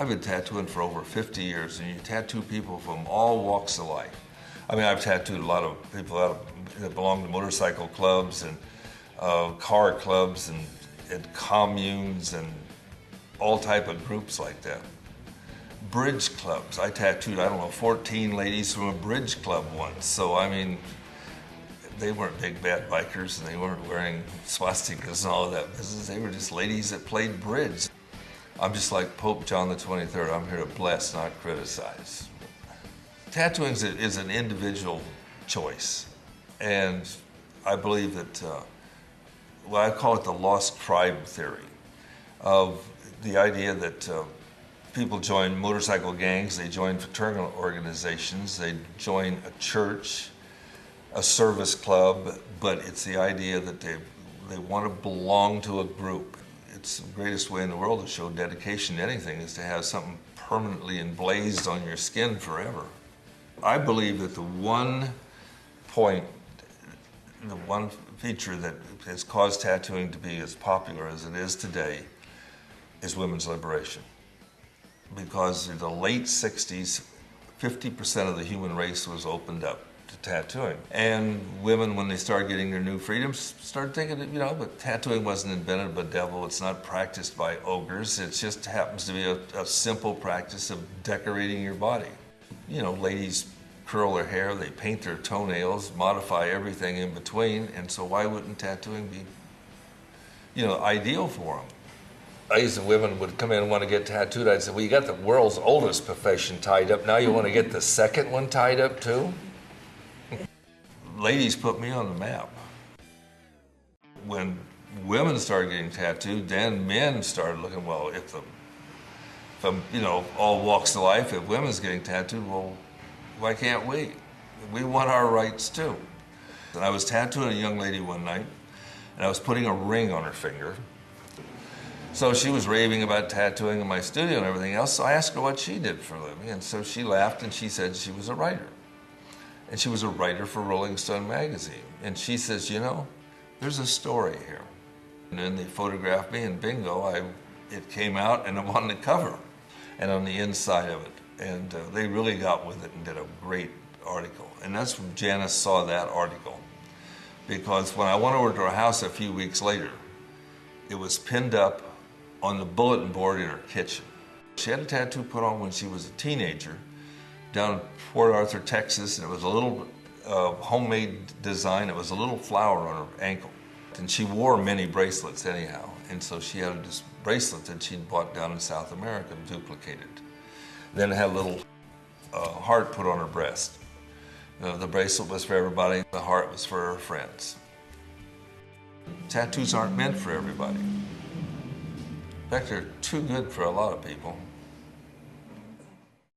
I've been tattooing for over 50 years, and you tattoo people from all walks of life. I mean, I've tattooed a lot of people that belong to motorcycle clubs and car clubs and communes and all type of groups like that. Bridge clubs. I tattooed, I don't know, 14 ladies from a bridge club once. So, I mean, they weren't big bad bikers and they weren't wearing swastikas and all of that business. They were just ladies that played bridge. I'm just like Pope John the 23rd. I'm here to bless, not criticize. Tattooing is an individual choice. And I believe that, well, I call it the lost tribe theory of the idea that people join motorcycle gangs, they join fraternal organizations, they join a church, a service club, but it's the idea that they want to belong to a group. It's the greatest way in the world to show dedication to anything is to have something permanently emblazed on your skin forever. I believe that the one point, the one feature that has caused tattooing to be as popular as it is today is women's liberation. Because in the late 60s, 50% of the human race was opened up to tattooing. And women, when they started getting their new freedoms, started thinking that, but tattooing wasn't invented by the devil, it's not practiced by ogres, it just happens to be a simple practice of decorating your body. Ladies curl their hair, they paint their toenails, modify everything in between, and so why wouldn't tattooing be, ideal for them? I used to, women would come in and want to get tattooed. I'd say, well, you got the world's oldest profession tied up. Now you want to get the second one tied up too? Ladies put me on the map. When women started getting tattooed, then men started looking, well, if all walks of life, if women's getting tattooed, well, why can't we? We want our rights too. And I was tattooing a young lady one night, and I was putting a ring on her finger. So she was raving about tattooing in my studio and everything else, so I asked her what she did for a living, and so she laughed and she said she was a writer. And she was a writer for Rolling Stone magazine. And she says, there's a story here. And then they photographed me, and bingo, it came out and I'm on the cover and on the inside of it. And they really got with it and did a great article. And that's when Janice saw that article. Because when I went over to her house a few weeks later, it was pinned up on the bulletin board in her kitchen. She had a tattoo put on when she was a teenager down in Port Arthur, Texas, and it was a little homemade design. It was a little flower on her ankle. And she wore many bracelets anyhow, and so she had this bracelet that she'd bought down in South America, duplicated. Then it had a little heart put on her breast. The bracelet was for everybody, the heart was for her friends. Tattoos aren't meant for everybody. In fact, they're too good for a lot of people.